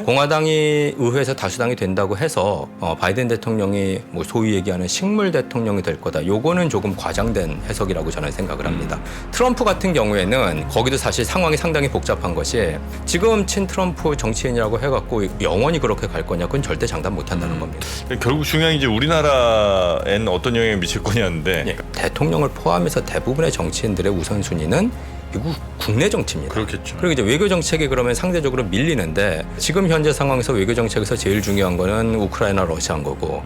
공화당이 의회에서 다수당이 된다고 해서 바이든 대통령이 뭐 소위 얘기하는 식물 대통령이 될 거다. 요거는 조금 과장된 해석이라고 저는 생각을 합니다. 트럼프 같은 경우에는 거기도 사실 상황이 상당히 복잡한 것이 지금 친트럼프 정치인이라고 해갖고 영원히 그렇게 갈 거냐, 그건 절대 장담 못한다는 겁니다. 결국 중요한 게 이제 우리나라에는 어떤 영향을 미칠 거냐인데 예, 대통령을 포함해서 대부분의 정치인들의 우선순위는 미국 국내 정치입니다. 그렇겠죠. 그리고 이제 외교 정책이 그러면 상대적으로 밀리는데 지금 현재 상황에서 외교 정책에서 제일 중요한 거는 우크라이나 러시아인 거고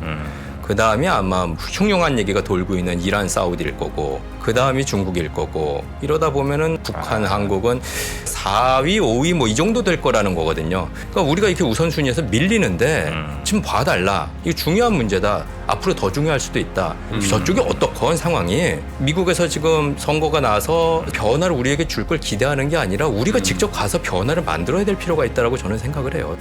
그 다음이 아마 흉흉한 얘기가 돌고 있는 이란 사우디일 거고 그 다음이 중국일 거고 이러다 보면은 북한 한국은 4위 5위 뭐 이 정도 될 거라는 거거든요. 그러니까 우리가 이렇게 우선순위에서 밀리는데 지금 봐달라, 이거 중요한 문제다, 앞으로 더 중요할 수도 있다. 저쪽이 어떻건 상황이 미국에서 지금 선거가 나서 변화를 우리에게 줄 걸 기대하는 게 아니라 우리가 직접 가서 변화를 만들어야 될 필요가 있다고 저는 생각을 해요.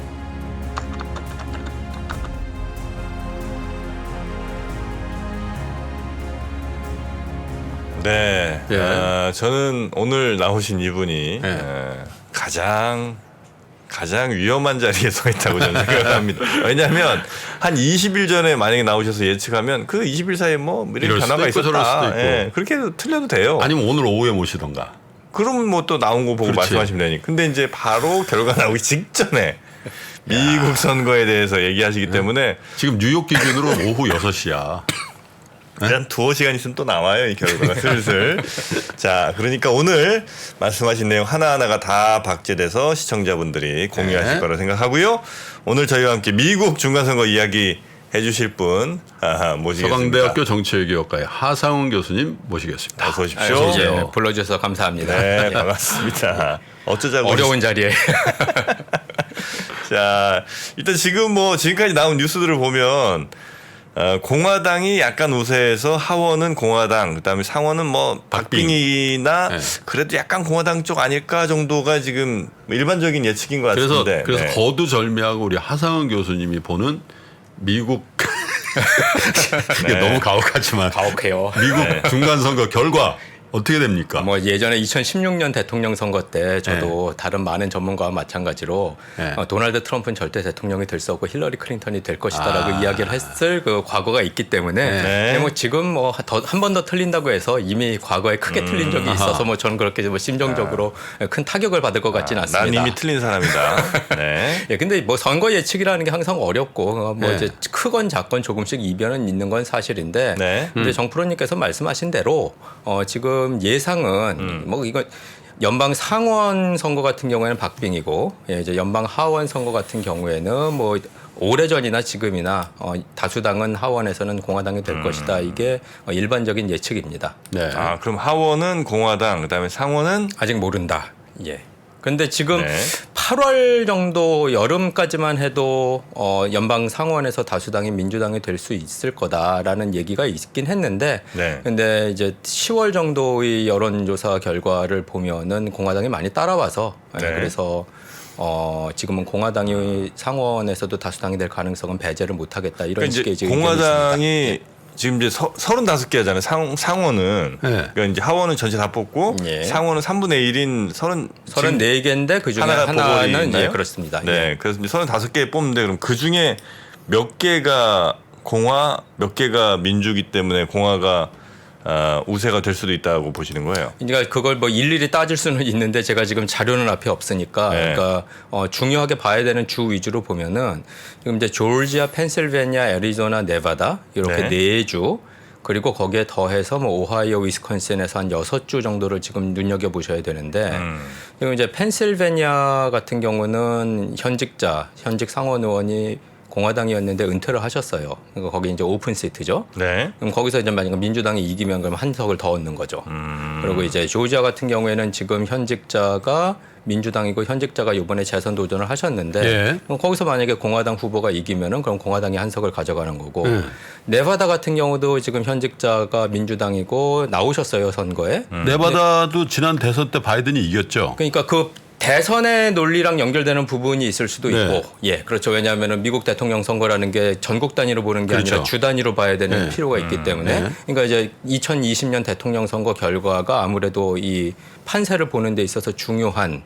네, 예. 저는 오늘 나오신 이분이 가장 위험한 자리에 서 있다고 저는 생각을 합니다. 왜냐하면 한 20일 전에 만약에 나오셔서 예측하면 그 20일 사이에 뭐 이런 이럴 변화가 수도 있고 저럴 있었다. 수도 있고. 예, 그렇게 해도 틀려도 돼요. 아니면 오늘 오후에 모시던가. 그럼 뭐 또 나온 거 보고 그렇지. 말씀하시면 되니. 근데 이제 바로 결과 나오기 직전에 미국 선거에 대해서 얘기하시기 때문에 지금 뉴욕 기준으로 오후 6시야. 한 두어 시간 있으면 또 나와요, 이 결과가 슬슬. 자, 그러니까 오늘 말씀하신 내용 하나하나가 다 박제돼서 시청자분들이 공유하실 네. 거라 생각하고요. 오늘 저희와 함께 미국 중간선거 이야기 해주실 분 모시겠습니다. 서강대학교 정치외교학과의 하상훈 교수님 모시겠습니다. 어서 오십시오. 예, 불러주셔서 감사합니다. 네, 예. 반갑습니다. 어쩌자고. 어려운 자리에. 자, 일단 지금 뭐 지금까지 나온 뉴스들을 보면 공화당이 약간 우세해서 하원은 공화당, 그다음에 상원은 뭐 박빙이나 네. 그래도 약간 공화당 쪽 아닐까 정도가 지금 일반적인 예측인 것 같은데. 그래서 네. 거두절미하고 우리 하상훈 교수님이 보는 미국 이게 네. 너무 가혹하지만 가혹해요. 미국 중간선거 결과 어떻게 됩니까? 뭐 예전에 2016년 대통령 선거 때 저도 다른 많은 전문가와 마찬가지로 네. 도널드 트럼프는 절대 대통령이 될 수 없고 힐러리 클린턴이 될 것이다라고 이야기를 했을 그 과거가 있기 때문에 네. 근데 뭐 지금 뭐 한 번 더 틀린다고 해서 이미 과거에 크게 틀린 적이 있어서 뭐 저는 그렇게 뭐 심정적으로 큰 타격을 받을 것 같지는 않습니다. 난 이미 틀린 사람이다. 네. 예, 근데 뭐 선거 예측이라는 게 항상 어렵고 뭐 네. 이제 크건 작건 조금씩 이변은 있는 건 사실인데 네. 근데 정프로님께서 말씀하신 대로 지금 예상은 뭐 이거 연방 상원 선거 같은 경우에는 박빙이고 예, 이제 연방 하원 선거 같은 경우에는 뭐 오래전이나 지금이나 다수당은 하원에서는 공화당이 될 것이다. 이게 일반적인 예측입니다. 네. 그럼 하원은 공화당, 그다음에 상원은 아직 모른다. 예. 근데 지금 네. 8월 정도 여름까지만 해도 연방 상원에서 다수당이 민주당이 될 수 있을 거다라는 얘기가 있긴 했는데 네. 근데 이제 10월 정도의 여론조사 결과를 보면은 공화당이 많이 따라와서 네. 그래서 지금은 공화당이 상원에서도 다수당이 될 가능성은 배제를 못하겠다 이런 그러니까 식의 이제 의견이 공화당이 있습니다. 지금 이제 35개 하잖아요. 상원은. 네. 그러니까 이제 하원은 전체 다 뽑고 예. 상원은 3분의 1인 34개인데 그 중에 하나가 하나는 보궐이나요? 예, 그렇습니다. 네, 예. 그래서 이제 35개 뽑는데 그럼 그 중에 몇 개가 공화, 몇 개가 민주기 때문에 공화가 우세가 될 수도 있다고 보시는 거예요. 그러니까 그걸 뭐 일일이 따질 수는 있는데 제가 지금 자료는 앞에 없으니까 네. 그러니까 중요하게 봐야 되는 주 위주로 보면은 지금 이제 조지아, 펜실베니아, 애리조나, 네바다 이렇게 네. 네 주 그리고 거기에 더해서 뭐 오하이오, 위스콘신에서 한 6주 정도를 지금 눈여겨 보셔야 되는데 그리고 이제 펜실베니아 같은 경우는 현직 상원 의원이 공화당이었는데 은퇴를 하셨어요. 그러니까 거기 이제 오픈 시트죠. 네. 그럼 거기서 이제 만약 민주당이 이기면 그럼 한 석을 더 얻는 거죠. 그리고 이제 조지아 같은 경우에는 지금 현직자가 민주당이고 현직자가 이번에 재선 도전을 하셨는데 예. 그럼 거기서 만약에 공화당 후보가 이기면은 그럼 공화당이 한 석을 가져가는 거고 네바다 같은 경우도 지금 현직자가 민주당이고 나오셨어요 선거에. 네바다도 지난 대선 때 바이든이 이겼죠. 그러니까 그 대선의 논리랑 연결되는 부분이 있을 수도 네. 있고, 예, 그렇죠. 왜냐하면 미국 대통령 선거라는 게 전국 단위로 보는 게 그렇죠. 아니라 주 단위로 봐야 되는 네. 필요가 있기 때문에, 네. 그러니까 이제 2020년 대통령 선거 결과가 아무래도 이 판세를 보는 데 있어서 중요한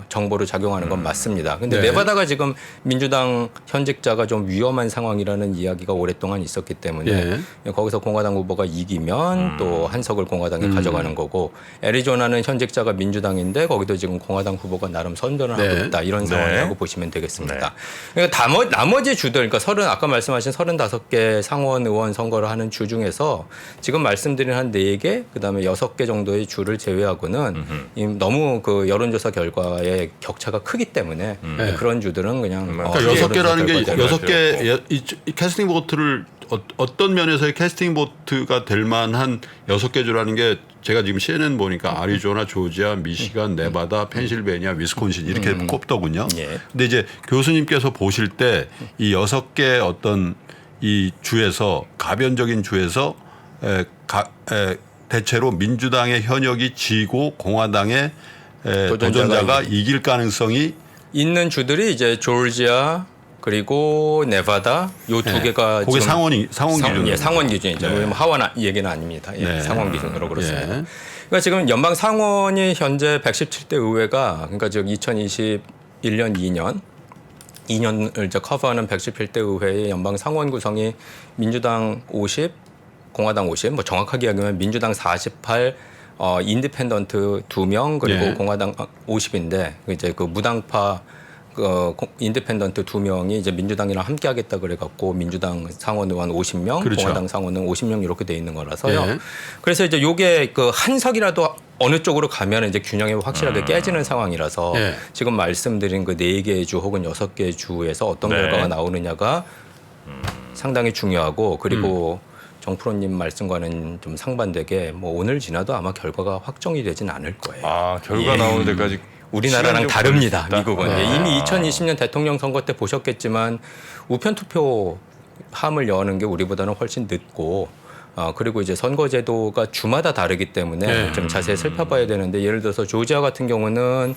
정보로 작용하는 건 맞습니다. 근데 네. 네바다가 지금 민주당 현직자가 좀 위험한 상황이라는 이야기가 오랫동안 있었기 때문에 거기서 공화당 후보가 이기면 또 한석을 공화당이 가져가는 거고 애리조나는 현직자가 민주당인데 거기도 지금 공화당 후보가 나름 선전을 하고 있다 이런 상황이라고 보시면 되겠습니다. 그러니까 나머지 주들 그러니까 아까 말씀하신 35개 상원 의원 선거를 하는 주 중에서 지금 말씀드린 한 4개 그다음에 6개 정도의 주를 제외하고는 너무 그 여론조사 결과의 격차가 크기 때문에 그런 주들은 그냥 그러니까 6개라는 게 여론조사 6개 이 캐스팅 보트를 어떤 면에서의 캐스팅 보트가 될 만한 6개 주라는 게 제가 지금 CNN 보니까 아리조나, 조지아, 미시간, 네바다, 펜실베니아, 위스콘신 이렇게 꼽더군요. 예. 근데 이제 교수님께서 보실 때 이 6개 어떤 이 주에서 가변적인 주에서 대체로 민주당의 현역이 지고 공화당의 도전자가 이길 가능성이 있는 주들이 이제 조지아 그리고 네바다 요 2개가 그게 상원 기준. 예, 상원 기준이죠. 뭐 하원 얘기는 아닙니다. 예, 상원 기준으로 그렇습니다. 예. 그러니까 지금 연방 상원이 현재 117대 의회가 그러니까 지금 2021년 2년을 이제 커버하는 117대 의회의 연방 상원 구성이 민주당 50, 공화당 50, 뭐 정확하게 이야기하면 민주당 48, 인디펜던트 2명 그리고 공화당 50인데 이제 그 무당파 인디펜던트 2명이 이제 민주당이랑 함께 하겠다 그래갖고 민주당 상원 의원 50명, 그렇죠. 공화당 상원은 50명 이렇게 돼 있는 거라서요. 그래서 이제 요게 그 한 석이라도 어느 쪽으로 가면 이제 균형이 확실하게 깨지는 상황이라서 지금 말씀드린 그 4개의 주 혹은 6개의 주에서 어떤 결과가 나오느냐가 상당히 중요하고 그리고 정프로님 말씀과는 좀 상반되게 뭐 오늘 지나도 아마 결과가 확정이 되진 않을 거예요. 아 결과 나오는 데까지 우리나라랑 시간이 좀 다릅니다. 걸릴 수 있다? 미국은. 이미 2020년 대통령 선거 때 보셨겠지만 우편 투표 함을 여는 게 우리보다는 훨씬 늦고 그리고 이제 선거제도가 주마다 다르기 때문에 좀 자세히 살펴봐야 되는데 예를 들어서 조지아 같은 경우는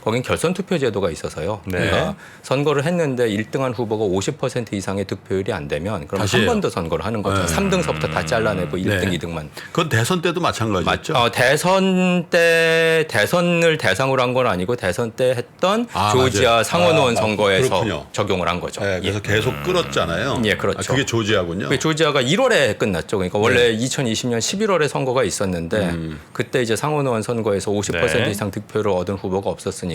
거긴 결선 투표 제도가 있어서요. 그러니까 선거를 했는데 1등한 후보가 50% 이상의 득표율이 안 되면 그럼 한 번 더 선거를 하는 거죠. 3등서부터 다 잘라내고 1등, 2등만. 그건 대선 때도 마찬가지였죠. 대선 때 대선을 대상으로 한 건 아니고 대선 때 했던 조지아 맞아요. 상원의원 선거에서 그렇군요. 적용을 한 거죠. 그래서 계속 끌었잖아요. 예, 그렇죠. 그게 조지아군요. 그게 조지아가 1월에 끝났죠. 그러니까 원래 2020년 11월에 선거가 있었는데 그때 이제 상원의원 선거에서 50% 이상 득표를 얻은 후보가 없었으니까는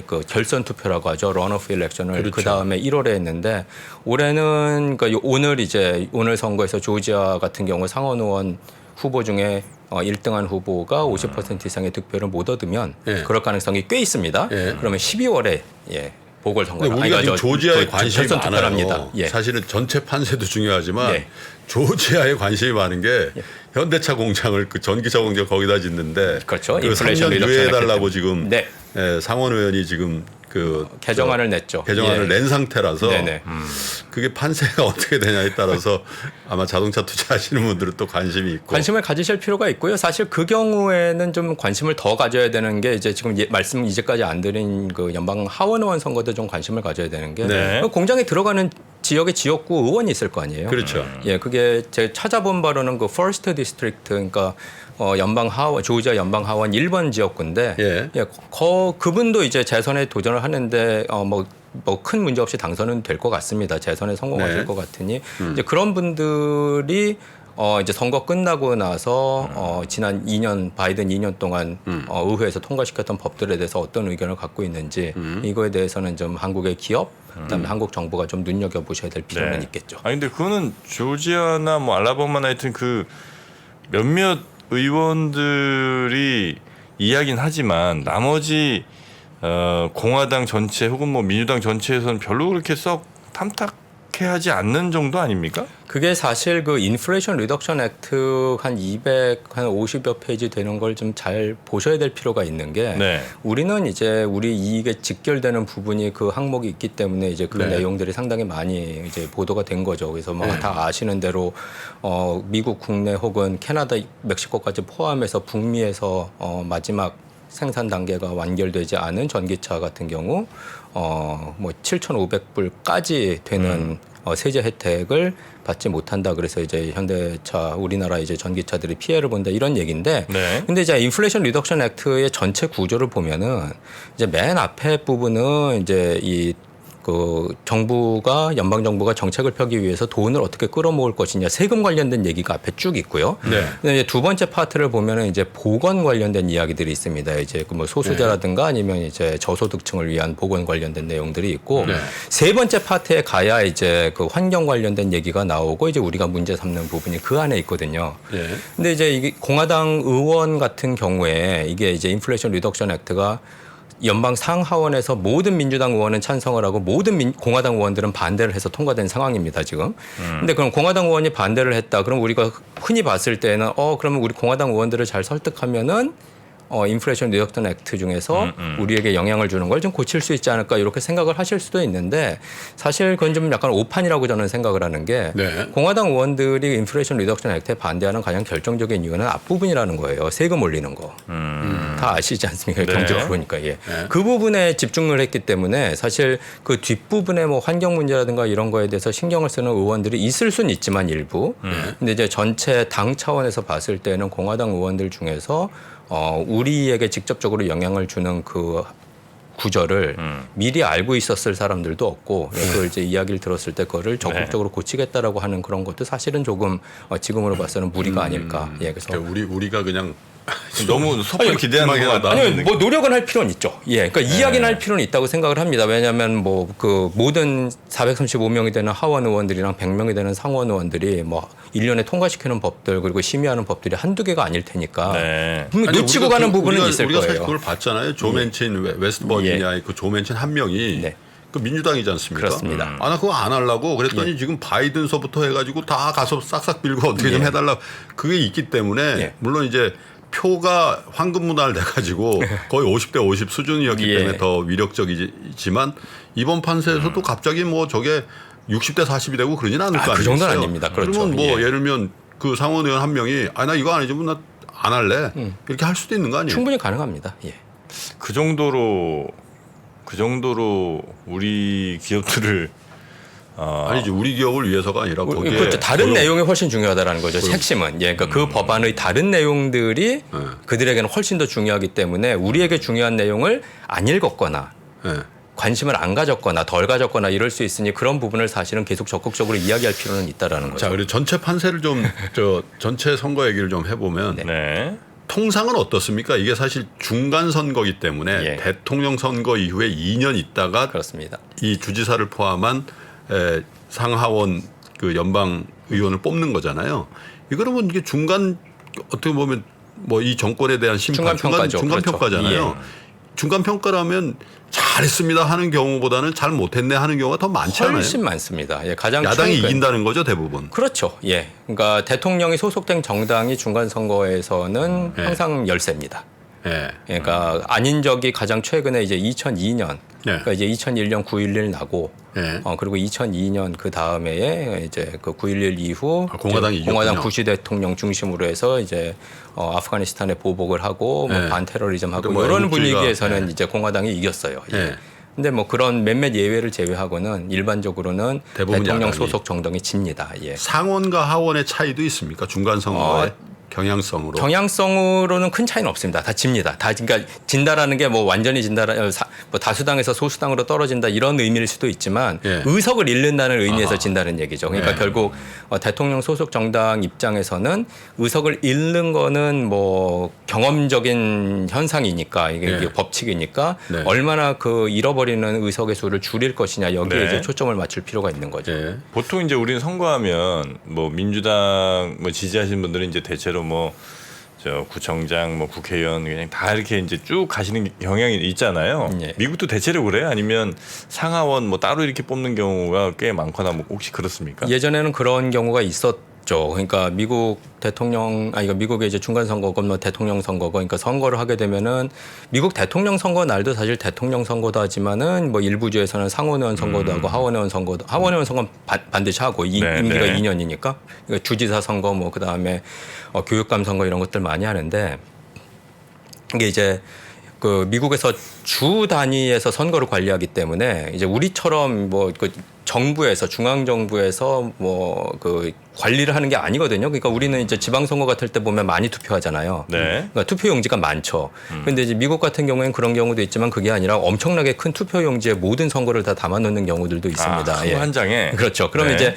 그 결선 투표라고 하죠. 런오프 일렉션을 그 다음에 1월에 했는데 올해는 그러니까 오늘 선거에서 조지아 같은 경우 상원의원 후보 중에 1등한 후보가 50% 이상의 득표를 못 얻으면 그럴 가능성이 꽤 있습니다. 그러면 12월에 보궐선거를 우리가 지금 조지아에 관심이 결선 투표를 많아요. 합니다. 사실은 전체 판세도 중요하지만 조지아에 관심이 많은 게 현대차 공장을 그 전기차 공장 거기다 짓는데 그렇죠. 그 인플레이션 3년 리덕션 유예해달라고 했기 지금 상원 의원이 지금 그 개정안을 냈죠. 개정안을 낸 상태라서 네네. 그게 판세가 어떻게 되냐에 따라서 아마 자동차 투자하시는 분들은 또 관심이 있고 관심을 가지실 필요가 있고요. 사실 그 경우에는 좀 관심을 더 가져야 되는 게 이제 지금 말씀 이제까지 안 드린 그 연방 하원 의원 선거도 좀 관심을 가져야 되는 게 그 공장에 들어가는 지역의 지역구 의원이 있을 거 아니에요. 그렇죠. 그게 제가 찾아본 바로는 그 퍼스트 디스트릭트 그러니까 연방 하원 조지아 연방 하원 1번 지역구인데 그분도 이제 재선에 도전을 하는데 뭐 큰 문제 없이 당선은 될 것 같습니다. 재선에 성공하실 것 같으니 이제 그런 분들이 이제 선거 끝나고 나서 지난 2년 바이든 2년 동안 의회에서 통과시켰던 법들에 대해서 어떤 의견을 갖고 있는지 이거에 대해서는 좀 한국의 기업 그다음에 한국 정부가 좀 눈여겨 보셔야 될 필요는 있겠죠. 아니 근데 그거는 조지아나 뭐 알라바마나 하여튼 그 몇몇 의원들이 이야기는 하지만 나머지 공화당 전체 혹은 뭐 민주당 전체에서는 별로 그렇게 썩 탐탁해하지 않는 정도 아닙니까? 그게 사실 그 인플레이션 리덕션 액트 한 250여 페이지 되는 걸 좀 잘 보셔야 될 필요가 있는 게 우리는 이제 우리 이익에 직결되는 부분이 그 항목이 있기 때문에 이제 그 내용들이 상당히 많이 이제 보도가 된 거죠. 그래서 뭐 다 아시는 대로 미국 국내 혹은 캐나다, 멕시코까지 포함해서 북미에서 마지막 생산 단계가 완결되지 않은 전기차 같은 경우 뭐 7,500불까지 되는 세제 혜택을 받지 못한다. 그래서 이제 현대차 우리나라 이제 전기차들이 피해를 본다 이런 얘기인데 네. 근데 이제 인플레이션 리덕션 액트의 전체 구조를 보면은 이제 맨 앞에 부분은 이제 정부가 연방 정부가 정책을 펴기 위해서 돈을 어떻게 끌어모을 것이냐 세금 관련된 얘기가 앞에 쭉 있고요. 네. 근데 이제 두 번째 파트를 보면은 이제 보건 관련된 이야기들이 있습니다. 이제 그 뭐 소수자라든가 아니면 이제 저소득층을 위한 보건 관련된 내용들이 있고 네. 세 번째 파트에 가야 이제 그 환경 관련된 얘기가 나오고 이제 우리가 문제 삼는 부분이 그 안에 있거든요. 네. 근데 이제 이게 공화당 의원 같은 경우에 이게 이제 인플레이션 리덕션 액트가 연방 상하원에서 모든 민주당 의원은 찬성을 하고 모든 공화당 의원들은 반대를 해서 통과된 상황입니다, 지금. 근데 그럼 공화당 의원이 반대를 했다. 그럼 우리가 흔히 봤을 때는 그러면 우리 공화당 의원들을 잘 설득하면은 인플레이션 리덕션 액트 중에서 우리에게 영향을 주는 걸 좀 고칠 수 있지 않을까 이렇게 생각을 하실 수도 있는데 사실 그건 좀 약간 오판이라고 저는 생각을 하는 게 네. 공화당 의원들이 인플레이션 리덕션 액트에 반대하는 가장 결정적인 이유는 앞부분이라는 거예요. 세금 올리는 거. 다 아시지 않습니까? 네. 경제 그러니까 예. 그 부분에 집중을 했기 때문에 사실 그 뒷부분에 뭐 환경 문제라든가 이런 거에 대해서 신경을 쓰는 의원들이 있을 수는 있지만 일부. 근데 이제 전체 당 차원에서 봤을 때는 공화당 의원들 중에서 우리에게 직접적으로 영향을 주는 그 구절을 미리 알고 있었을 사람들도 없고 그걸 이제 이야기를 들었을 때 그거를 적극적으로 고치겠다라고 하는 그런 것도 사실은 조금 지금으로 봐서는 무리가 아닐까. 예, 그래서 우리가 그냥 너무 소풍 기대하는 것 같다. 아니 뭐 노력은 할 필요는 있죠. 예, 그러니까 이야기는 할 필요는 있다고 생각을 합니다. 왜냐하면 뭐 그 모든 435명이 되는 하원 의원들이랑 100명이 되는 상원 의원들이 뭐 1년에 통과시키는 법들 그리고 심의하는 법들이 한두 개가 아닐 테니까 네. 분명히 놓치고 가는 부분은 있을 우리가 사실 거예요. 그걸 봤잖아요. 조 맨친 웨스트 버지니아의 그 조 맨친 한 명이 네. 그 민주당이지 않습니까? 그렇습니다. 나 그거 안 하려고 그랬더니 지금 바이든서부터 해가지고 다 가서 싹싹 빌고 어떻게 좀 해달라. 그게 있기 때문에 예. 물론 이제 표가 황금 문화를 돼가지고 거의 50대 50 수준이었기 예. 때문에 더 위력적이지만 이번 판세에서도 갑자기 뭐 저게 60대 40이 되고 그러진 않을 거 아니겠어요. 그 정도는 아닙니다. 그렇죠. 그러면 뭐 예. 예를 들면 그 상원 의원 한 명이 나 이거 안 해주면 나 안 할래 이렇게 할 수도 있는 거 아니에요? 충분히 가능합니다. 예. 그 정도로 우리 기업들을 아니죠. 우리 기업을 위해서가 아니라 거기에 그렇죠. 다른 내용이 훨씬 중요하다라는 거죠. 핵심은. 예, 그러니까 그 법안의 다른 내용들이 그들에게는 훨씬 더 중요하기 때문에 우리에게 중요한 내용을 안 읽었거나 예. 관심을 안 가졌거나 덜 가졌거나 이럴 수 있으니 그런 부분을 사실은 계속 적극적으로 이야기할 필요는 있다라는 거죠. 자, 그리고 전체 판세를 좀 전체 선거 얘기를 좀 해보면 네. 통상은 어떻습니까? 이게 사실 중간 선거이기 때문에 예. 대통령 선거 이후에 2년 있다가 그렇습니다. 이 주지사를 포함한 상하원 그 연방 의원을 뽑는 거잖아요. 그러면 이게 중간 어떻게 보면 뭐 이 정권에 대한 심판 중간평가죠. 중간 그렇죠. 평가잖아요. 중간 평가라면 잘했습니다 하는 경우보다는 잘 못했네 하는 경우가 더 많지 않아요? 훨씬 많습니다. 예, 가장 야당이 최근- 이긴다는 거죠 대부분. 그렇죠. 예. 그러니까 대통령이 소속된 정당이 중간 선거에서는 예. 항상 열세입니다. 예. 그러니까 아닌 적이 가장 최근에 이제 2002년, 예. 그러니까 이제 2001년 9.11 나고, 예. 그리고 2002년 그 다음에 이제 그 9.11 이후 공화당이 이제 공화당 이겼군요. 부시 대통령 중심으로 해서 이제 아프가니스탄에 보복을 하고 뭐 예. 반테러리즘 하고 뭐 이런 애국주의가- 분위기에서는 예. 이제 공화당이 이겼어요. 예. 예. 근데 뭐 그런 몇몇 예외를 제외하고는 일반적으로는 대부분 대통령 야당이. 소속 정당이 집니다. 예. 상원과 하원의 차이도 있습니까? 중간 선거의 경향성으로. 경향성으로는 큰 차이는 없습니다. 다 집니다. 다 그러니까 진다라는 게 뭐 완전히 진다라 뭐 다수당에서 소수당으로 떨어진다 이런 의미일 수도 있지만 예. 의석을 잃는다는 의미에서 아하. 진다는 얘기죠. 그러니까 예. 결국 대통령 소속 정당 입장에서는 의석을 잃는 거는 뭐 경험적인 현상이니까 이게 예. 법칙이니까 네. 얼마나 그 잃어버리는 의석의 수를 줄일 것이냐 여기에 네. 이제 초점을 맞출 필요가 있는 거죠. 예. 보통 이제 우리는 선거하면 뭐 민주당 뭐 지지하시는 분들은 이제 대체로 뭐 저 구청장 뭐 국회의원 그냥 다 이렇게 이제 쭉 가시는 경향이 있잖아요. 예. 미국도 대체로 그래요? 아니면 상하원 뭐 따로 이렇게 뽑는 경우가 꽤 많거나 뭐 혹시 그렇습니까? 예전에는 그런 경우가 있었죠. 그러니까 미국 대통령, 이거 미국의 이제 중간 선거건 뭐 대통령 선거건, 그러니까 선거를 하게 되면은 미국 대통령 선거 날도 사실 대통령 선거도 하지만은 뭐 일부주에서는 상원의원 선거도 하고 하원의원 선거도, 하원의원 선거는 반드시 하고 네, 임기가 네. 2년이니까 그러니까 주지사 선거 뭐 그 다음에 교육감 선거 이런 것들 많이 하는데 이게 이제 그 미국에서 주 단위에서 선거를 관리하기 때문에 이제 우리처럼 뭐 그 정부에서 중앙 정부에서 뭐 그 관리를 하는 게 아니거든요. 그러니까 우리는 이제 지방선거 같을 때 보면 많이 투표하잖아요. 네. 그러니까 투표용지가 많죠. 그런데 이제 미국 같은 경우에는 그런 경우도 있지만 그게 아니라 엄청나게 큰 투표용지에 모든 선거를 다 담아놓는 경우들도 있습니다. 아, 한 장에. 그렇죠. 그러면 네. 이제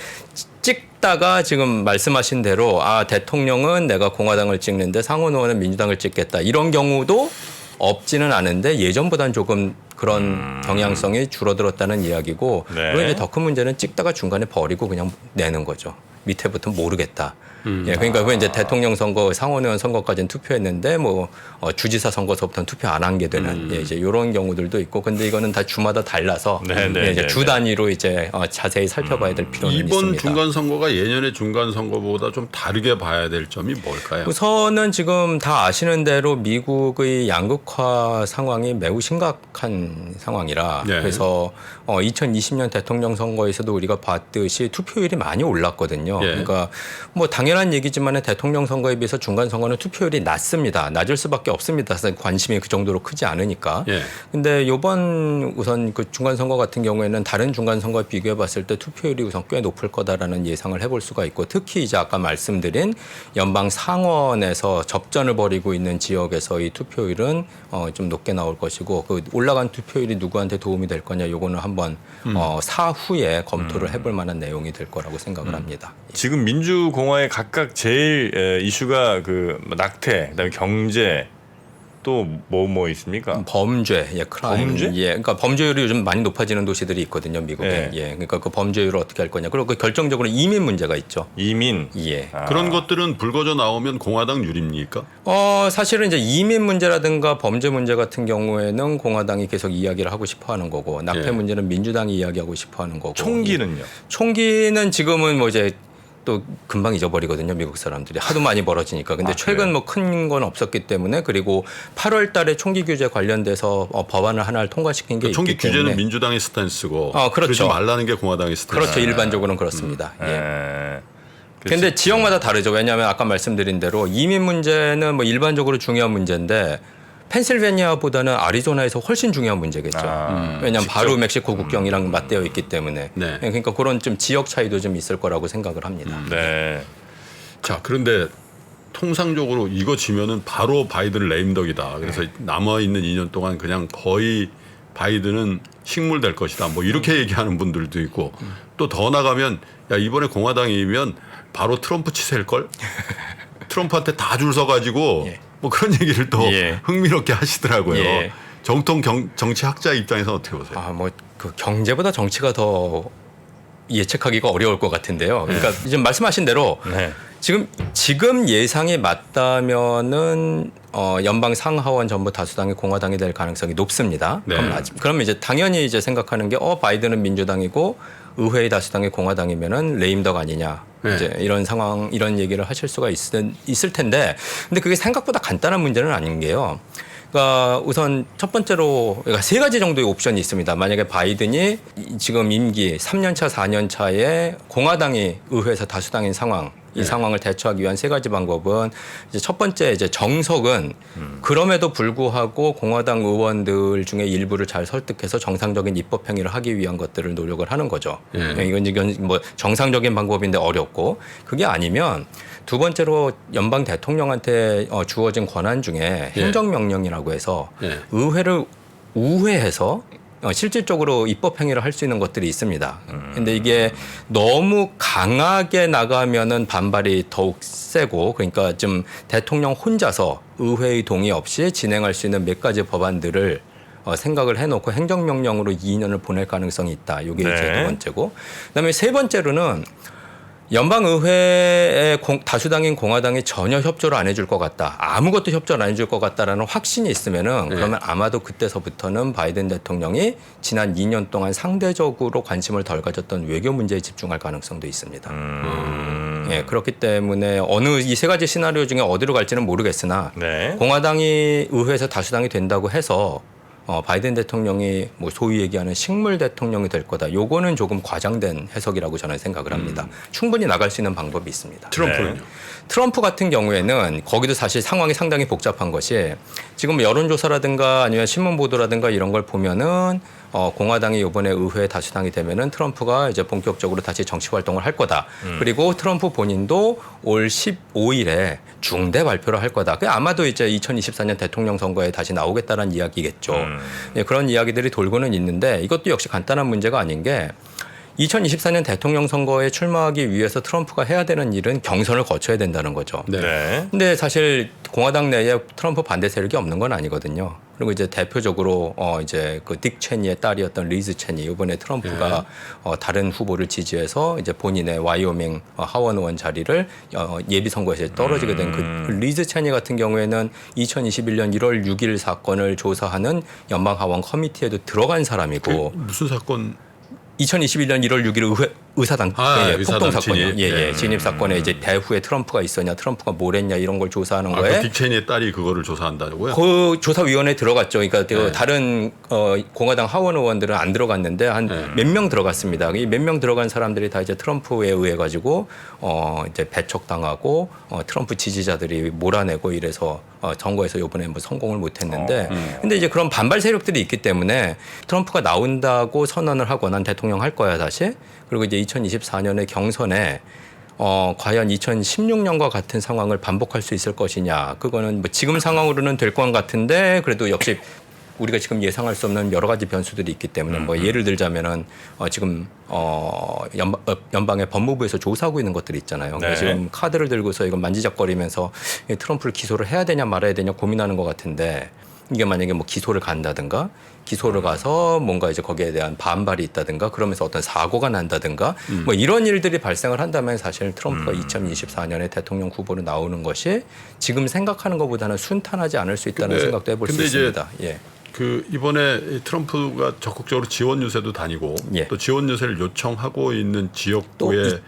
찍다가 지금 말씀하신 대로 대통령은 내가 공화당을 찍는데 상원 의원은 민주당을 찍겠다. 이런 경우도 없지는 않은데 예전보다는 조금 그런 경향성이 줄어들었다는 이야기고 네. 그리고 이제 더 큰 문제는 찍다가 중간에 버리고 그냥 내는 거죠. 밑에부터 모르겠다. 예, 그러니까 그 이제 대통령 선거, 상원의원 선거까지는 투표했는데 뭐 주지사 선거서부터는 투표 안 한 게 되는 예, 이제 이런 경우들도 있고, 근데 이거는 다 주마다 달라서 네, 네, 예, 이제 네, 주 네. 단위로 이제 자세히 살펴봐야 될 필요는 이번 있습니다. 중간 선거가 예년의 중간 선거보다 좀 다르게 봐야 될 점이 뭘까요? 우선은 지금 다 아시는 대로 미국의 양극화 상황이 매우 심각한 상황이라 네. 그래서 2020년 대통령 선거에서도 우리가 봤듯이 투표율이 많이 올랐거든요. 예. 그러니까 뭐 당연한 얘기지만 대통령 선거에 비해서 중간 선거는 투표율이 낮습니다. 낮을 수밖에 없습니다. 관심이 그 정도로 크지 않으니까. 예. 근데 이번 우선 그 중간 선거 같은 경우에는 다른 중간 선거에 비교해 봤을 때 투표율이 우선 꽤 높을 거다라는 예상을 해볼 수가 있고, 특히 이제 아까 말씀드린 연방 상원에서 접전을 벌이고 있는 지역에서의 투표율은 좀 높게 나올 것이고, 그 올라간 투표율이 누구한테 도움이 될 거냐, 요거는 한번 사후에 검토를 해볼 만한 내용이 될 거라고 생각을 합니다. 지금 민주공화의 각각 제일 이슈가 그 낙태, 그다음에 경제, 또 뭐 있습니까? 범죄, 크라임. 범죄? 그러니까 범죄율이 요즘 많이 높아지는 도시들이 있거든요, 미국에. 네. 그러니까 그 범죄율을 어떻게 할 거냐. 그리고 그 결정적으로 이민 문제가 있죠. 이민. 그런 것들은 불거져 나오면 공화당 유리입니까? 사실은 이제 이민 문제라든가 범죄 문제 같은 경우에는 공화당이 계속 이야기를 하고 싶어 하는 거고, 낙태 예. 문제는 민주당이 이야기하고 싶어 하는 거고. 총기는요? 총기는 지금은 뭐 이제 또 금방 잊어버리거든요, 미국 사람들이. 하도 많이 벌어지니까. 근데 최근 뭐 큰 건 없었기 때문에, 그리고 8월 달에 총기 규제 관련돼서 법안을 하나를 통과시킨 게 총기 있기 때문에. 규제는 민주당의 스탠스고 그렇죠. 그러지 말라는 게 공화당의 스탠스. 그렇죠. 일반적으로는 그렇습니다. 예. 예. 근데 지역마다 다르죠. 왜냐하면 아까 말씀드린 대로 이민 문제는 뭐 일반적으로 중요한 문제인데 펜실베니아보다는 아리조나에서 훨씬 중요한 문제겠죠. 왜냐하면 바로 멕시코 국경이랑 맞대어 있기 때문에. 네. 그러니까 그런 좀 지역 차이도 좀 있을 거라고 생각을 합니다. 네. 자, 그런데 통상적으로 이거 지면은 바로 바이든 레임덕이다. 그래서 남아 있는 2년 동안 그냥 거의 바이든은 식물 될 것이다. 뭐 이렇게 얘기하는 분들도 있고, 또 더 나가면 야, 이번에 공화당이면 바로 트럼프 치세일 걸. 트럼프한테 다 줄 서가지고 예. 뭐 그런 얘기를 또 예. 흥미롭게 하시더라고요. 예. 정통 정치학자 입장에서 어떻게 보세요? 뭐 그 경제보다 정치가 더 예측하기가 어려울 것 같은데요. 그러니까 지금 말씀하신 대로 네. 지금 예상이 맞다면은 연방 상하원 전부 다수당이 공화당이 될 가능성이 높습니다. 네. 그럼 이제 당연히 이제 생각하는 게 바이든은 민주당이고 의회의 다수당이 공화당이면은 레임덕 아니냐. 네. 이제 이런 상황, 이런 얘기를 하실 수가 있을 텐데, 근데 그게 생각보다 간단한 문제는 아닌 게요. 그러니까 우선 첫 번째로 그러니까 세 가지 정도의 옵션이 있습니다. 만약에 바이든이 지금 임기 3년 차, 4년 차에 공화당이 의회에서 다수당인 상황, 이 상황을 대처하기 위한 세 가지 방법은 이제 첫 번째 이제 정석은 그럼에도 불구하고 공화당 의원들 중에 일부를 잘 설득해서 정상적인 입법 행위를 하기 위한 것들을 노력을 하는 거죠. 이건 뭐 정상적인 방법인데 어렵고, 그게 아니면 두 번째로 연방 대통령한테 주어진 권한 중에 행정명령이라고 해서 의회를 우회해서 실질적으로 입법 행위를 할 수 있는 것들이 있습니다. 근데 이게 너무 강하게 나가면은 반발이 더욱 세고, 그러니까 좀 대통령 혼자서 의회의 동의 없이 진행할 수 있는 몇 가지 법안들을 생각을 해놓고 행정명령으로 2년을 보낼 가능성이 있다. 이게 이제 두 번째고, 그다음에 세 번째로는 연방의회의 다수당인 공화당이 전혀 협조를 안 해줄 것 같다. 아무것도 협조를 안 해줄 것 같다라는 확신이 있으면은 그러면 아마도 그때서부터는 바이든 대통령이 지난 2년 동안 상대적으로 관심을 덜 가졌던 외교 문제에 집중할 가능성도 있습니다. 예, 그렇기 때문에 이 세 가지 시나리오 중에 어디로 갈지는 모르겠으나 네. 공화당이 의회에서 다수당이 된다고 해서 바이든 대통령이 뭐 소위 얘기하는 식물 대통령이 될 거다. 요거는 조금 과장된 해석이라고 저는 생각을 합니다. 충분히 나갈 수 있는 방법이 있습니다. 트럼프는요? 트럼프 같은 경우에는 거기도 사실 상황이 상당히 복잡한 것이, 지금 여론조사라든가 아니면 신문 보도라든가 이런 걸 보면은 공화당이 이번에 의회 다수당이 되면은 트럼프가 이제 본격적으로 다시 정치 활동을 할 거다. 그리고 트럼프 본인도 올 15일에 중대 발표를 할 거다. 그 아마도 이제 2024년 대통령 선거에 다시 나오겠다는 이야기겠죠. 네, 그런 이야기들이 돌고는 있는데 이것도 역시 간단한 문제가 아닌 게 2024년 대통령 선거에 출마하기 위해서 트럼프가 해야 되는 일은 경선을 거쳐야 된다는 거죠. 네. 근데 사실 공화당 내에 트럼프 반대 세력이 없는 건 아니거든요. 그리고 이제 대표적으로 이제 그 딕 체니의 딸이었던 리즈 체니 이번에 트럼프가 다른 후보를 지지해서 이제 본인의 와이오밍 하원 의원 자리를 예비 선거에서 떨어지게 된 그 리즈 체니 같은 경우에는 2021년 1월 6일 사건을 조사하는 연방 하원 커미티에도 들어간 사람이고 무슨 사건? 2021년 1월 6일 의사당 폭동 의사당 사건이요. 진입. 진입 사건에 이제 배후에 트럼프가 있었냐, 트럼프가 뭘 했냐 이런 걸 조사하는 그 거에 딕 체니의 딸이 그거를 조사한다고요? 그 조사위원회에 들어갔죠. 그러니까 그 다른 공화당 하원 의원들은 안 들어갔는데 한 몇 명 들어갔습니다. 이 몇 명 들어간 사람들이 다 이제 트럼프에 의해 가지고 이제 배척당하고 트럼프 지지자들이 몰아내고 이래서 선거에서 이번에 뭐 성공을 못했는데, 근데 이제 그런 반발 세력들이 있기 때문에 트럼프가 나온다고 선언을 하고 난 대통령 할 거야 다시. 그리고 이제 2024년의 경선에 과연 2016년과 같은 상황을 반복할 수 있을 것이냐. 그거는 뭐 지금 상황으로는 될 것 같은데 그래도 역시 우리가 지금 예상할 수 없는 여러 가지 변수들이 있기 때문에 뭐 예를 들자면은 지금 연방의 법무부에서 조사하고 있는 것들이 있잖아요. 그러니까 지금 카드를 들고서 이거 만지작거리면서 트럼프를 기소를 해야 되냐 말아야 되냐 고민하는 것 같은데 이게 만약에 뭐 기소를 간다든가 기소를 가서 뭔가 이제 거기에 대한 반발이 있다든가 그러면서 어떤 사고가 난다든가 뭐 이런 일들이 발생을 한다면 사실 트럼프가 2024년에 대통령 후보로 나오는 것이 지금 생각하는 것보다는 순탄하지 않을 수 있다는 생각도 해볼 수 있습니다. 예. 그 이번에 트럼프가 적극적으로 지원 유세도 다니고 또 지원 유세를 요청하고 있는 지역구의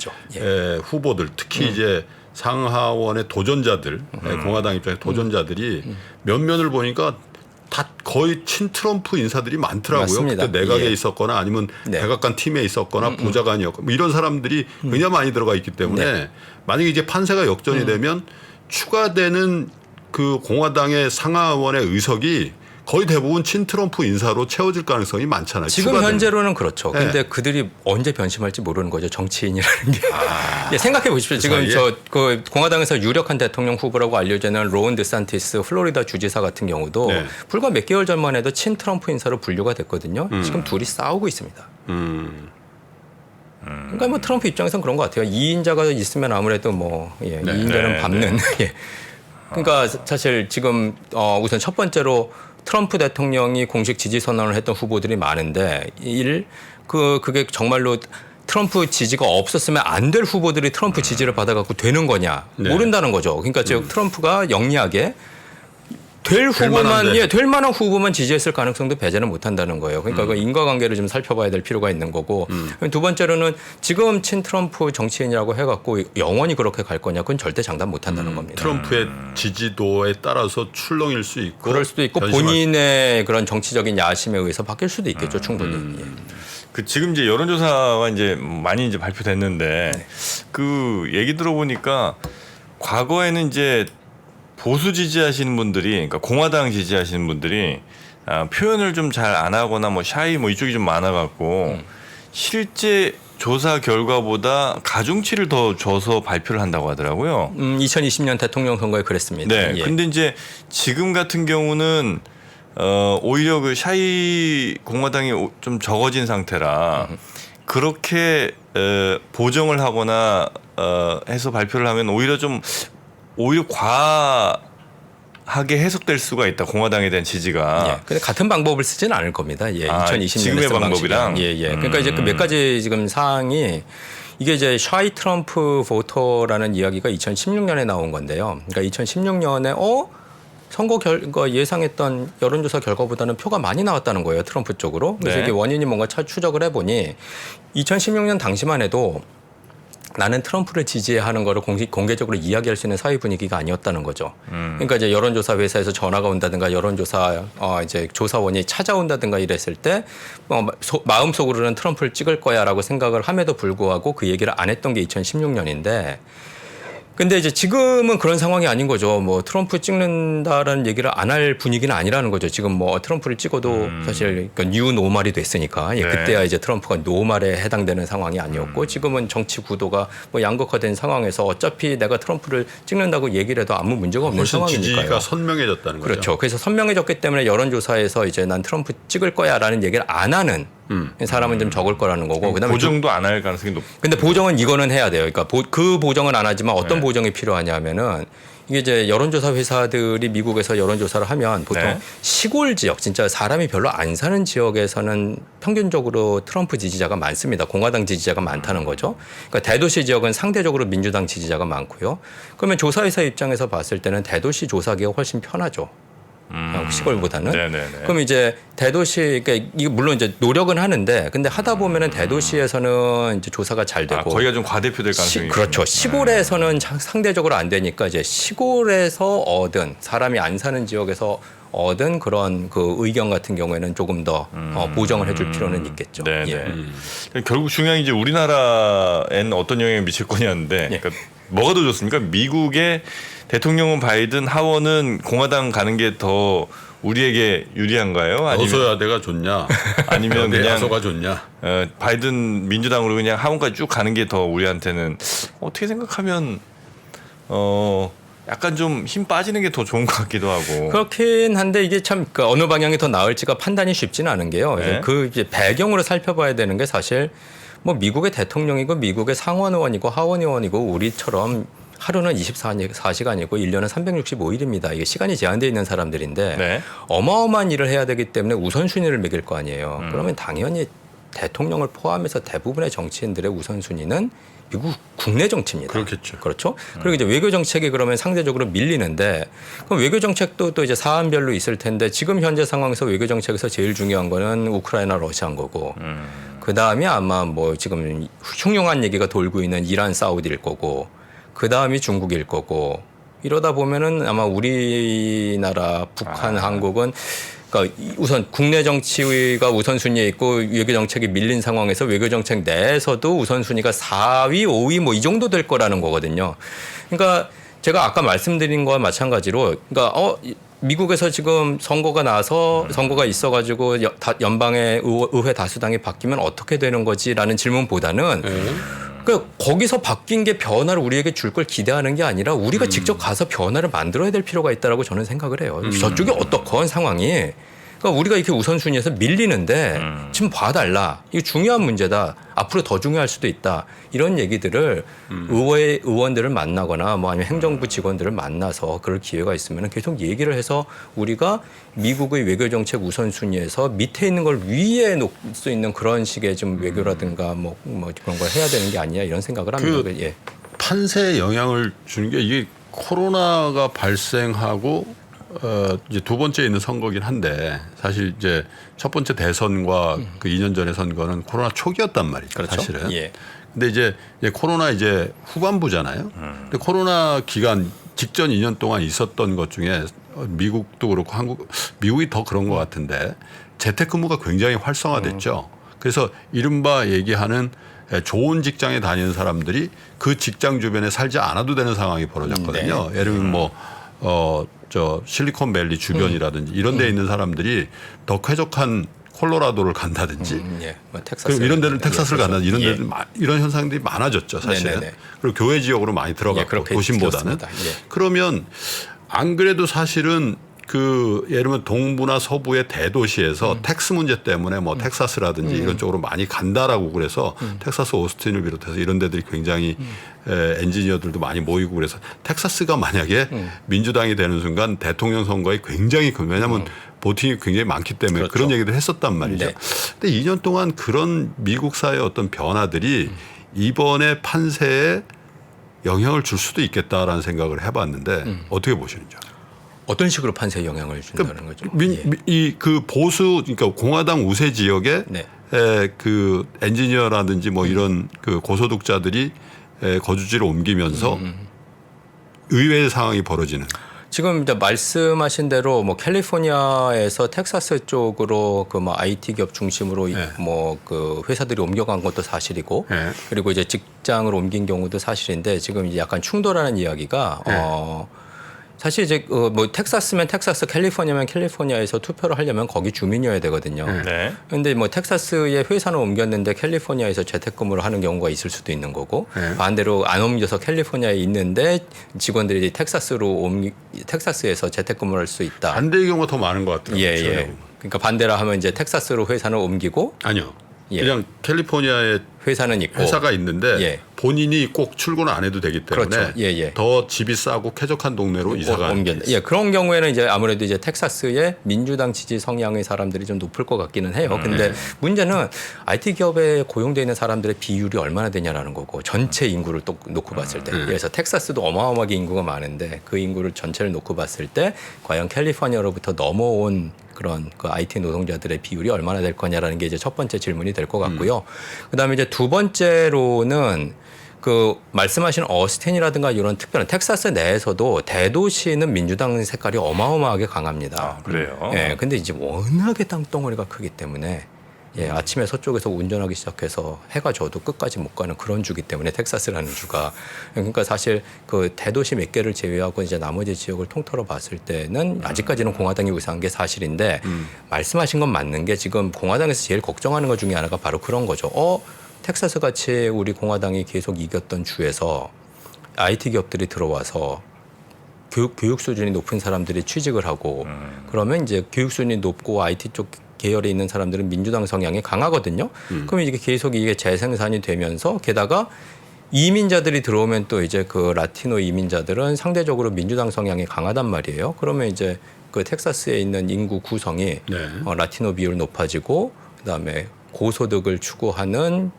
후보들 특히 이제 상하원의 도전자들 공화당 입장의 도전자들이 면면을 보니까 다 거의 친트럼프 인사들이 많더라고요. 맞습니다. 그때 내각에 있었거나 아니면 백악관 팀에 있었거나 보좌관이었고 뭐 이런 사람들이 굉장히 많이 들어가 있기 때문에 만약에 이제 판세가 역전이 되면 추가되는 그 공화당의 상하원의 의석이 거의 대부분 친트럼프 인사로 채워질 가능성이 많잖아요. 지금 추가되는. 현재로는 그렇죠. 근데 그들이 언제 변심할지 모르는 거죠. 정치인이라는 게. 예, 생각해 보십시오. 지금 그 공화당에서 유력한 대통령 후보라고 알려지는 론 드산티스 플로리다 주지사 같은 경우도 불과 몇 개월 전만 해도 친트럼프 인사로 분류가 됐거든요. 지금 둘이 싸우고 있습니다. 그러니까 뭐 트럼프 입장에서는 그런 것 같아요. 2인자가 있으면 아무래도 뭐 2인자는 밟는. 예. 그러니까 사실 지금 우선 첫 번째로 트럼프 대통령이 공식 지지 선언을 했던 후보들이 많은데 그게 정말로 트럼프 지지가 없었으면 안 될 후보들이 트럼프 지지를 받아갖고 되는 거냐 모른다는 거죠. 그러니까 즉 트럼프가 영리하게 될 만한 후보만 지지했을 가능성도 배제는 못한다는 거예요. 그러니까 그 인과관계를 좀 살펴봐야 될 필요가 있는 거고 두 번째로는 지금 친트럼프 정치인이라고 해갖고 영원히 그렇게 갈 거냐 그건 절대 장담 못한다는 겁니다. 트럼프의 지지도에 따라서 출렁일 수 있고 그럴 수도 있고 본인의 그런 정치적인 야심에 의해서 바뀔 수도 있겠죠. 충분히. 그 지금 이제 여론조사가 이제 많이 이제 발표됐는데 그 얘기 들어보니까 과거에는 이제 보수 지지하시는 분들이, 그러니까 공화당 지지하시는 분들이 표현을 좀 잘 안 하거나 뭐 샤이 뭐 이쪽이 좀 많아갖고 실제 조사 결과보다 가중치를 더 줘서 발표를 한다고 하더라고요. 2020년 대통령 선거에 그랬습니다. 네. 근데 이제 지금 같은 경우는 오히려 그 샤이 공화당이 좀 적어진 상태라 그렇게 보정을 하거나 해서 발표를 하면 오히려 과하게 해석될 수가 있다. 공화당에 대한 지지가. 근데 같은 방법을 쓰지는 않을 겁니다. 2020년에 지금의 방법이랑. 그러니까 이제 그 몇 가지 지금 사항이 이게 이제 샤이 트럼프 보터라는 이야기가 2016년에 나온 건데요. 그러니까 2016년에 선거 결과 예상했던 여론조사 결과보다는 표가 많이 나왔다는 거예요. 트럼프 쪽으로. 그래서 이게 원인이 뭔가 추적을 해보니 2016년 당시만 해도 나는 트럼프를 지지하는 거를 공개적으로 이야기할 수 있는 사회 분위기가 아니었다는 거죠. 그러니까 이제 여론조사 회사에서 전화가 온다든가 여론조사 이제 조사원이 찾아온다든가 이랬을 때 마음속으로는 트럼프를 찍을 거야라고 생각을 함에도 불구하고 그 얘기를 안 했던 게 2016년인데 근데 이제 지금은 그런 상황이 아닌 거죠. 뭐 트럼프 찍는다라는 얘기를 안 할 분위기는 아니라는 거죠. 지금 뭐 트럼프를 찍어도 사실 그러니까 뉴 노말이 됐으니까 네. 그때야 이제 트럼프가 노말에 해당되는 상황이 아니었고 지금은 정치 구도가 뭐 양극화된 상황에서 어차피 내가 트럼프를 찍는다고 얘기를 해도 아무 문제가 없는 훨씬 상황이니까요. 지지가 선명해졌다는 거죠. 그렇죠. 그래서 선명해졌기 때문에 여론조사에서 이제 난 트럼프 찍을 거야라는 얘기를 안 하는 사람은 좀 적을 거라는 거고. 그다음에 보정도 안 할 가능성이 높. 근데 보정은 이거는 해야 돼요. 그러니까 그 보정은 안 하지만 어떤 보정이 필요하냐면은 이게 이제 여론조사 회사들이 미국에서 여론조사를 하면 보통 네. 시골 지역, 진짜 사람이 별로 안 사는 지역에서는 평균적으로 트럼프 지지자가 많습니다. 공화당 지지자가 많다는 거죠. 그러니까 대도시 지역은 상대적으로 민주당 지지자가 많고요. 그러면 조사회사 입장에서 봤을 때는 대도시 조사하기가 훨씬 편하죠. 시골보다는. 네네네. 그럼 이제 대도시, 그러니까 이게 물론 이제 노력은 하는데, 근데 하다 보면은 대도시에서는 이제 조사가 잘 되고, 거기가 좀 과대표될 가능성이 그렇죠. 있군요. 시골에서는 상대적으로 안 되니까 이제 시골에서 얻은 사람이 안 사는 지역에서 얻은 그런 그 의견 같은 경우에는 조금 더 보정을 해줄 필요는 있겠죠. 네네. 예. 결국 중요한 게 이제 우리나라에는 어떤 영향을 미칠 거냐인데, 예. 그러니까 뭐가 더 좋습니까? 미국의 대통령은 바이든, 하원은 공화당 가는 게 더 우리에게 유리한가요? 아니면 여소야대가 좋냐? 아니면 내 그냥 야소가 좋냐? 바이든 민주당으로 그냥 하원까지 쭉 가는 게 더 우리한테는 어떻게 생각하면 약간 좀 힘 빠지는 게 더 좋은 것 같기도 하고. 그렇긴 한데 이게 참 그 어느 방향이 더 나을지가 판단이 쉽지는 않은 게요. 네. 그 이제 배경으로 살펴봐야 되는 게 사실 뭐 미국의 대통령이고 미국의 상원의원이고 하원의원이고 우리처럼 하루는 24시간이고 1년은 365일입니다. 이게 시간이 제한되어 있는 사람들인데 네. 어마어마한 일을 해야 되기 때문에 우선순위를 매길 거 아니에요. 그러면 당연히 대통령을 포함해서 대부분의 정치인들의 우선순위는 미국 국내 정치입니다. 그렇겠죠. 그렇죠. 그리고 이제 외교 정책이 그러면 상대적으로 밀리는데 그럼 외교 정책도 또 이제 사안별로 있을 텐데 지금 현재 상황에서 외교 정책에서 제일 중요한 거는 우크라이나 러시아인 거고 그 다음이 아마 뭐 지금 흉흉한 얘기가 돌고 있는 이란 사우디일 거고 그 다음이 중국일 거고 이러다 보면은 아마 우리나라, 북한, 한국은 그러니까 우선 국내 정치가 우선순위에 있고 외교 정책이 밀린 상황에서 외교 정책 내에서도 우선순위가 4위, 5위 뭐 이 정도 될 거라는 거거든요. 그러니까 제가 아까 말씀드린 거와 마찬가지로 그러니까 미국에서 지금 선거가 나서 선거가 있어가지고 연방의 의회 다수당이 바뀌면 어떻게 되는 거지라는 질문보다는 그러니까 거기서 바뀐 게 변화를 우리에게 줄 걸 기대하는 게 아니라 우리가 직접 가서 변화를 만들어야 될 필요가 있다라고 저는 생각을 해요. 저쪽이 어떻건 상황이. 그러니까 우리가 이렇게 우선순위에서 밀리는데 지금 봐달라. 이게 중요한 문제다. 앞으로 더 중요할 수도 있다. 이런 얘기들을 의회 의원들을 만나거나 뭐 아니면 행정부 직원들을 만나서 그럴 기회가 있으면 계속 얘기를 해서 우리가 미국의 외교 정책 우선순위에서 밑에 있는 걸 위에 놓을 수 있는 그런 식의 좀 외교라든가 뭐 그런 걸 해야 되는 게 아니냐 이런 생각을 합니다. 예. 판세에 영향을 주는 게 이게 코로나가 발생하고 이제 두 번째 있는 선거긴 한데 사실 이제 첫 번째 대선과 그 2년 전의 선거는 코로나 초기였단 말이죠. 그렇죠. 사실은. 예. 근데 이제 코로나 이제 후반부잖아요. 근데 코로나 기간 직전 2년 동안 있었던 것 중에 미국도 그렇고 미국이 더 그런 것 같은데 재택근무가 굉장히 활성화됐죠. 그래서 이른바 얘기하는 좋은 직장에 다니는 사람들이 그 직장 주변에 살지 않아도 되는 상황이 벌어졌거든요. 예를 들면 실리콘밸리 주변이라든지 이런 데 있는 사람들이 더 쾌적한 콜로라도를 간다든지 예. 뭐 텍사스 이런 데는 텍사스를 간다든지 이런 예. 데는 이런 현상들이 많아졌죠. 사실은. 네네네. 그리고 교외 지역으로 많이 들어갔고 그렇게 도심보다는. 들었습니다. 예. 그러면 안 그래도 사실은 예를 들면 동부나 서부의 대도시에서 텍스 문제 때문에 뭐 텍사스라든지 이런 쪽으로 많이 간다라고 그래서 텍사스 오스틴을 비롯해서 이런 데들이 굉장히 엔지니어들도 많이 모이고 그래서 텍사스가 만약에 민주당이 되는 순간 대통령 선거에 굉장히 왜냐하면 보팅이 굉장히 많기 때문에 그렇죠. 그런 얘기를 했었단 말이죠. 네. 근데 2년 동안 그런 미국 사회의 어떤 변화들이 이번에 판세에 영향을 줄 수도 있겠다라는 생각을 해봤는데 어떻게 보시는지요? 어떤 식으로 판세에 영향을 준다는 거죠? 그 보수 그러니까 공화당 우세 지역에 네. 그 엔지니어라든지 뭐 이런 그 고소득자들이 거주지를 옮기면서 의외의 상황이 벌어지는. 지금 이제 말씀하신 대로 뭐 캘리포니아에서 텍사스 쪽으로 그 뭐 IT 기업 중심으로 네. 뭐 그 회사들이 옮겨간 것도 사실이고 네. 그리고 이제 직장을 옮긴 경우도 사실인데 지금 이제 약간 충돌하는 이야기가 사실 이제 뭐 텍사스면 텍사스, 캘리포니아면 캘리포니아에서 투표를 하려면 거기 주민이어야 되거든요. 네. 근데 뭐 텍사스에 회사는 옮겼는데 캘리포니아에서 재택근무를 하는 경우가 있을 수도 있는 거고 반대로 안 옮겨서 캘리포니아에 있는데 직원들이 텍사스에서 재택근무를 할 수 있다. 반대의 경우가 더 많은 것 같아요. 예, 저는. 예. 그러니까 반대로 하면 이제 텍사스로 회사는 옮기고 아니요. 예. 그냥 캘리포니아에 회사는 있고 회사가 있는데 예. 본인이 꼭 출근 안 해도 되기 때문에 그렇죠. 예, 예. 더 집이 싸고 쾌적한 동네로 이사가 옮겼다. 예, 그런 경우에는 이제 아무래도 이제 텍사스의 민주당 지지 성향의 사람들이 좀 높을 것 같기는 해요. 근데 문제는 IT 기업에 고용되어 있는 사람들의 비율이 얼마나 되냐라는 거고 전체 인구를 또 놓고 봤을 때 그래서 텍사스도 어마어마하게 인구가 많은데 그 인구를 전체를 놓고 봤을 때 과연 캘리포니아로부터 넘어온 그런 그 IT 노동자들의 비율이 얼마나 될 거냐라는 게 이제 첫 번째 질문이 될 것 같고요. 그다음에 이제 두 번째로는 그 말씀하신 어스틴이라든가 이런 특별한 텍사스 내에서도 대도시는 민주당 색깔이 어마어마하게 강합니다. 아, 그래요? 예, 근데 이제 워낙에 땅덩어리가 크기 때문에 예, 아침에 서쪽에서 운전하기 시작해서 해가 져도 끝까지 못 가는 그런 주기 때문에 텍사스라는 주가 그러니까 사실 그 대도시 몇 개를 제외하고 이제 나머지 지역을 통틀어 봤을 때는 아직까지는 공화당이 우세한 게 사실인데 말씀하신 건 맞는 게 지금 공화당에서 제일 걱정하는 것 중에 하나가 바로 그런 거죠. 텍사스 같이 우리 공화당이 계속 이겼던 주에서 IT 기업들이 들어와서 교육 수준이 높은 사람들이 취직을 하고 그러면 이제 교육 수준이 높고 IT 쪽 계열에 있는 사람들은 민주당 성향이 강하거든요. 그러면 이게 계속 이게 재생산이 되면서 게다가 이민자들이 들어오면 또 이제 그 라티노 이민자들은 상대적으로 민주당 성향이 강하단 말이에요. 그러면 이제 그 텍사스에 있는 인구 구성이 네. 라티노 비율 높아지고 그다음에 고소득을 추구하는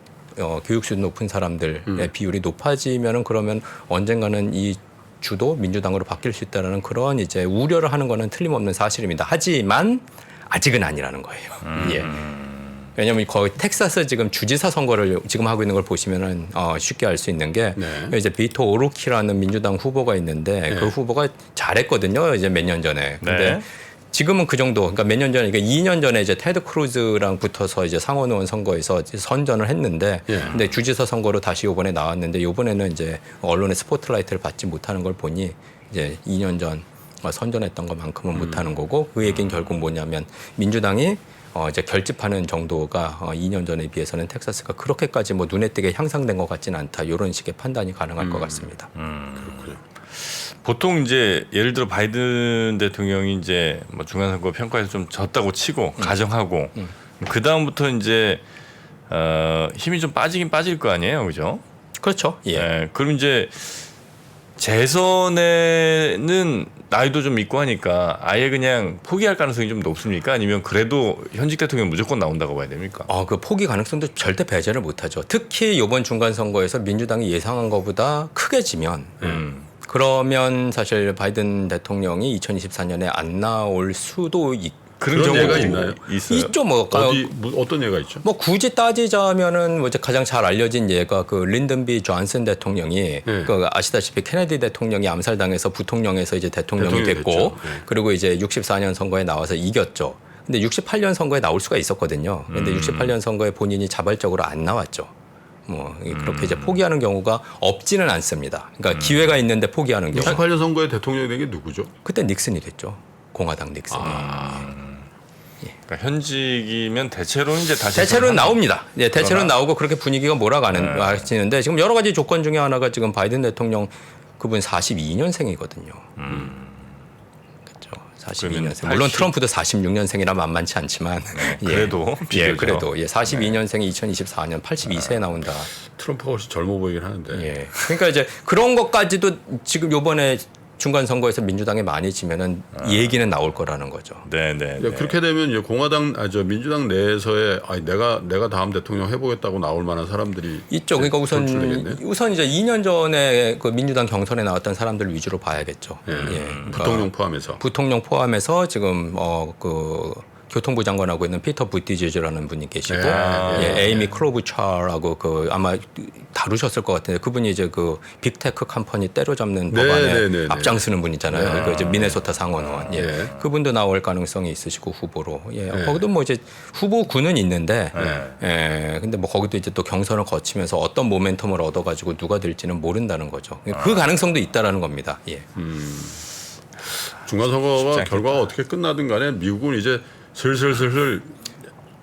교육 수준 높은 사람들의 비율이 높아지면은 그러면 언젠가는 이 주도 민주당으로 바뀔 수 있다라는 그런 이제 우려를 하는 거는 틀림없는 사실입니다. 하지만 아직은 아니라는 거예요. 예. 왜냐하면 거의 텍사스 지금 주지사 선거를 지금 하고 있는 걸 보시면은 쉽게 알 수 있는 게 네. 이제 비토 오루키라는 민주당 후보가 있는데 네. 그 후보가 잘했거든요. 이제 몇 년 전에. 근데 네. 지금은 그 정도. 그러니까 몇 년 전에, 그러니까 2년 전에 이제 테드 크루즈랑 붙어서 이제 상원의원 선거에서 선전을 했는데, 예. 근데 주지사 선거로 다시 이번에 나왔는데, 이번에는 이제 언론의 스포트라이트를 받지 못하는 걸 보니 이제 2년 전 선전했던 것만큼은 못하는 거고, 그 얘기는 결국 뭐냐면 민주당이 이제 결집하는 정도가 2년 전에 비해서는 텍사스가 그렇게까지 뭐 눈에 띄게 향상된 것 같지는 않다. 이런 식의 판단이 가능할 것 같습니다. 그렇군요. 보통 이제 예를 들어 바이든 대통령이 이제 뭐 중간선거 평가에서 좀 졌다고 치고 가정하고 그 다음부터 이제 힘이 좀 빠지긴 빠질 거 아니에요, 그죠? 그렇죠. 예. 예, 그럼 이제 재선에는 나이도 좀 있고 하니까 아예 그냥 포기할 가능성이 좀 높습니까? 아니면 그래도 현직 대통령 무조건 나온다고 봐야 됩니까? 그 포기 가능성도 절대 배제를 못하죠. 특히 이번 중간 선거에서 민주당이 예상한 것보다 크게 지면 그러면 사실 바이든 대통령이 2024년에 안 나올 수도 그런 경우도 예가 있나요? 있어요? 있죠. 뭐 어떤 예가 있죠? 뭐 굳이 따지자면은 뭐 이제 가장 잘 알려진 예가 그 린든 B 존슨 대통령이 그 아시다시피 케네디 대통령이 암살당해서 부통령에서 이제 대통령이 됐고 됐죠. 네. 그리고 이제 64년 선거에 나와서 이겼죠. 근데 68년 선거에 나올 수가 있었거든요. 근데 68년 선거에 본인이 자발적으로 안 나왔죠. 뭐 그렇게 이제 포기하는 경우가 없지는 않습니다. 그러니까 기회가 있는데 포기하는 경우. 88년 선거에 대통령이 된 게 누구죠? 그때 닉슨이 됐죠. 공화당 닉슨이. 그러니까 현직이면 대체로는 이제 다시 대체로는 나옵니다. 예, 대체로는 나오고 그렇게 분위기가 몰아가지는데 지금 여러 가지 조건 중에 하나가 지금 바이든 대통령 그분 42년생이거든요. 그렇죠. 42년생. 물론 80. 트럼프도 46년생이라 만만치 않지만 그래도 예, 비교죠. 그래도 42년생이 2024년 82세에 나온다. 트럼프가 훨씬 젊어 보이긴 하는데. 예. 그러니까 이제 그런 것까지도 지금 요번에 중간 선거에서 민주당이 많이 지면은 얘기는 나올 거라는 거죠. 네네. 그렇게 되면 이제 민주당 내에서의 내가 다음 대통령 해보겠다고 나올 만한 사람들이 있죠. 그러니까 선출되겠네요. 우선 이제 2년 전에 그 민주당 경선에 나왔던 사람들 위주로 봐야겠죠. 예. 예. 그러니까 부통령 포함해서. 부통령 포함해서 지금 그 교통부 장관하고 있는 피터 부티지지라는 분이 계시고 예. 에이미 클로부차라고 그 아마 다루셨을 것 같은데 그분이 이제 그 빅테크 컴퍼니 때려잡는 네, 법안에 네, 네, 네. 앞장서는 분이잖아요. 그 이제 미네소타 상원의원. 예. 예. 그분도 나올 가능성이 있으시고 후보로. 예. 거기도 뭐 이제 후보군은 있는데 예. 근데 뭐 거기도 이제 또 경선을 거치면서 어떤 모멘텀을 얻어가지고 누가 될지는 모른다는 거죠. 그 가능성도 있다라는 겁니다. 예. 중간 선거가 결과가 어떻게 끝나든 간에 미국은 이제 슬슬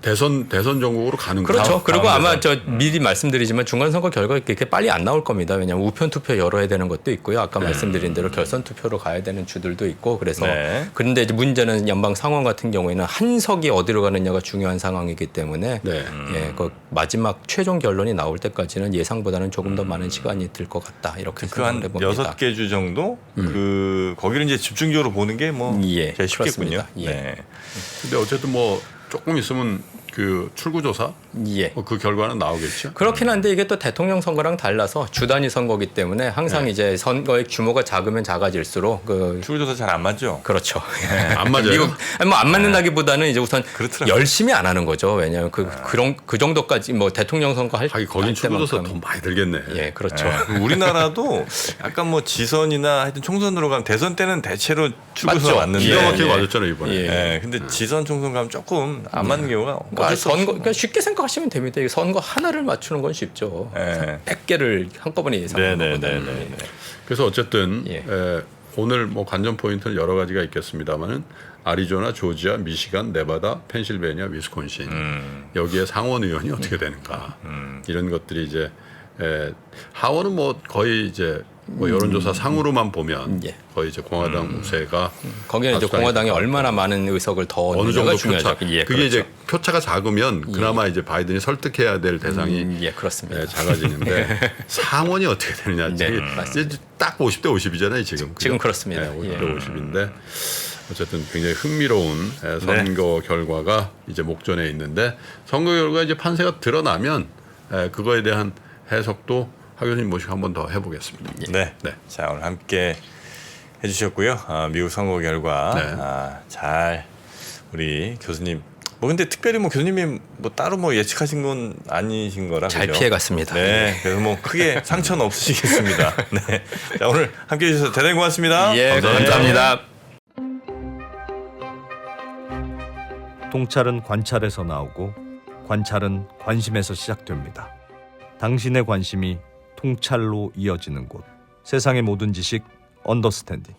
대선 정국으로 가는 거죠. 그렇죠. 그리고 아마 저 미리 말씀드리지만 중간선거 결과가 그렇게 빨리 안 나올 겁니다. 왜냐하면 우편 투표 열어야 되는 것도 있고요. 아까 말씀드린 대로 결선 투표로 가야 되는 주들도 있고 그래서 네. 그런데 이제 문제는 연방 상원 같은 경우에는 한 석이 어디로 가느냐가 중요한 상황이기 때문에 네. 예, 그 마지막 최종 결론이 나올 때까지는 예상보다는 조금 더 많은 시간이 들 것 같다. 이렇게 그 한 생각을 해봅니다. 6개 주 정도 그 거기를 이제 집중적으로 보는 게 뭐 예, 제일 쉽겠군요. 그렇습니다. 예. 네. 근데 어쨌든 뭐 조금 있으면 그 출구조사 예. 그 결과는 나오겠죠. 그렇긴 한데 이게 또 대통령 선거랑 달라서 주 단위 선거기 때문에 항상 이제 선거의 규모가 작으면 작아질수록 그 출구조사 잘 안 맞죠? 그렇죠. 안 맞아요. 미국 뭐 안 맞는다기보다는 이제 우선 그렇더라고요. 열심히 안 하는 거죠. 왜냐하면 그 정도까지 뭐 대통령 선거 할 하긴 거긴 출구조사 더 많이 들겠네. 예, 그렇죠. 네. 우리나라도 약간 뭐 지선이나 하여튼 총선으로 가면 대선 때는 대체로 출구조사 맞죠. 맞는데 기가 막히게 예. 맞았잖아요 이번에. 예. 예, 근데 지선 총선 가면 조금 안 맞는 경우가 그러니까 선거 그러니까 쉽게 생각하시면 됩니다. 이 선거 하나를 맞추는 건 쉽죠. 예. 100개를 한꺼번에 예상하는 것보다는. 네네네. 그래서 어쨌든 예. 오늘 뭐 관전 포인트는 여러 가지가 있겠습니다만은 아리조나, 조지아, 미시간, 네바다, 펜실베니아, 위스콘신 여기에 상원 의원이 어떻게 되는가 이런 것들이 이제 하원은 뭐 거의 이제 뭐 여론조사 상으로만 보면 예. 거의 이제 공화당 우세가 거기는 이제 다수당이 공화당이 될 얼마나 많은 의석을 더 어느 얻느냐가 정도 중요하죠. 표차 예, 그게 그렇죠. 이제 표차가 작으면 그나마 이제 바이든이 설득해야 될 대상이 예, 그렇습니다. 작아지는데 상원이 어떻게 되느냐 네, 이제 딱 50대 50이잖아요 지금. 지금 그렇습니다. 50대 50인데 어쨌든 굉장히 흥미로운 선거 결과가 이제 목전에 있는데 선거 결과 이제 판세가 드러나면 그거에 대한 해석도 하 교수님 모시고 한 번 더 해보겠습니다. 네. 네. 자 오늘 함께 해주셨고요. 미국 선거 결과 네. 잘 우리 교수님. 뭐 근데 특별히 뭐 교수님이 뭐 따로 뭐 예측하신 건 아니신 거라 잘 그죠? 피해갔습니다. 네. 그래서 뭐 크게 상처는 없으시겠습니다. 네. 자 오늘 함께 해주셔서 대단히 고맙습니다. 예, 감사합니다. 통찰은 관찰에서 나오고 관찰은 관심에서 시작됩니다. 당신의 관심이 통찰로 이어지는 곳. 세상의 모든 지식 언더스탠딩.